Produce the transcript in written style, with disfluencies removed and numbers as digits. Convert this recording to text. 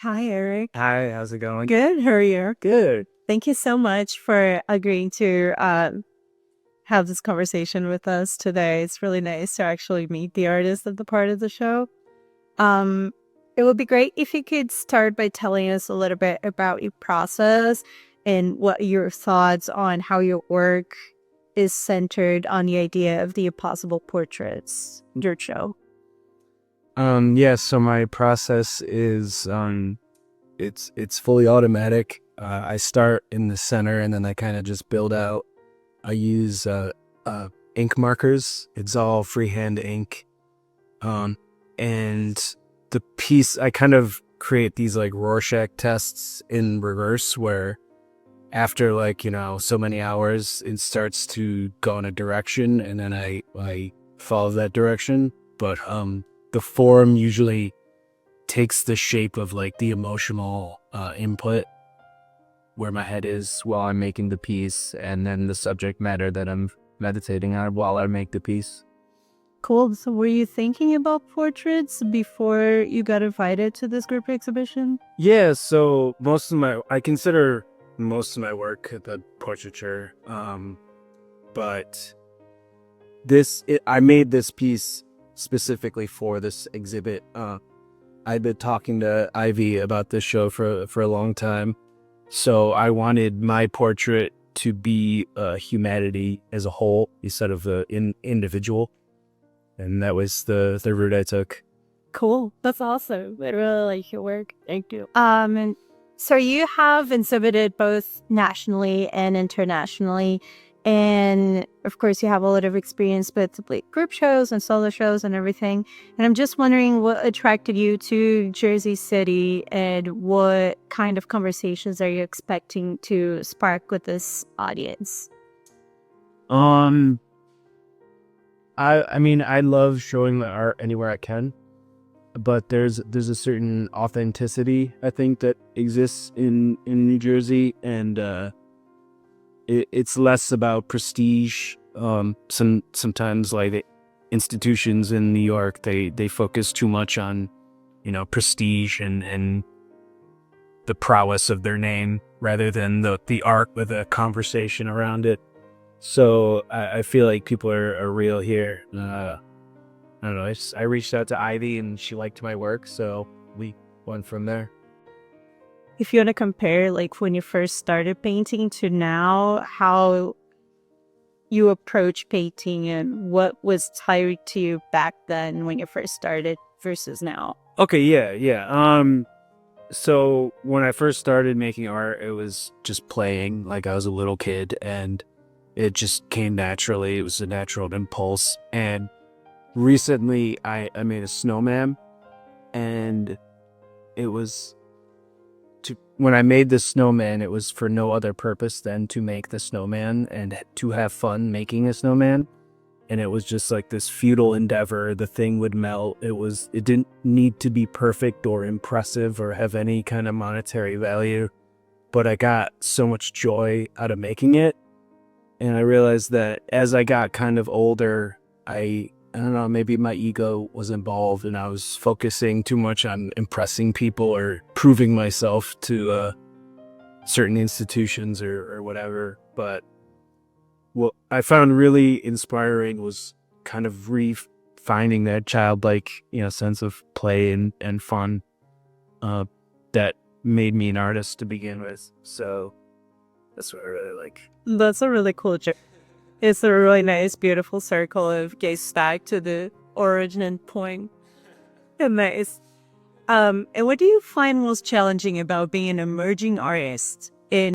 Hi, Eric. Hi, how's it going? Good. How are you? Good. Thank you so much for agreeing to have this conversation with us today. It's really nice to actually meet the artist at the part of the show. Um, it would be great if you could start by telling us a little bit about your process and what your thoughts on how your work is centered on the idea of the impossible portraits, your show. Yeah, so my process is it's fully automatic. I start in the center and then I kind of just build out. I use ink markers. It's all freehand ink. Um and the piece I kind of create these like Rorschach tests in reverse where after so many hours it starts to go in a direction and then I follow that direction. But the form usually takes the shape of like the emotional input where my head is while I'm making the piece, and then the subject matter that I'm meditating on while I make the piece. Cool. So were you thinking about portraits before you got invited to this group exhibition? Yeah, so I consider most of my work the portraiture, but I made this piece specifically for this exhibit. I'd been talking to Ivy about this show for a long time, so I wanted my portrait to be humanity as a whole instead of the individual, and that was the route I took. Cool. That's awesome. I really like your work. Thank you. And so you have exhibited both nationally and internationally. And of course, you have a lot of experience with like group shows and solo shows and everything. And I'm just wondering what attracted you to Jersey City and what kind of conversations are you expecting to spark with this audience? Um, I mean, I love showing the art anywhere I can, but there's a certain authenticity I think that exists in New Jersey, and it's less about prestige. Sometimes like the institutions in New York, they focus too much on prestige and the prowess of their name rather than the art with a conversation around it. So I feel like people are real here. I don't know. I reached out to Ivy and she liked my work, so we went from there. If you want to compare like when you first started painting to now, how you approach painting and what was tiring to you back then when you first started versus now? Okay, yeah. So when I first started making art, it was just playing like I was a little kid, and it just came naturally. It was a natural impulse. And recently, I made a snowman, and it was when I made the snowman, it was for no other purpose than to make the snowman and to have fun making a snowman. And it was just like this futile endeavor. The thing would melt. It didn't need to be perfect or impressive or have any kind of monetary value, but I got so much joy out of making it. And I realized that as I got kind of older, I don't know, maybe my ego was involved and I was focusing too much on impressing people or proving myself to certain institutions or whatever. But what I found really inspiring was kind of finding that childlike, sense of play and fun uh, that made me an artist to begin with. So that's what I really like. That's a really cool joke. It's a really nice, beautiful circle of gaze back to the origin point. And nice. And what do you find most challenging about being an emerging artist in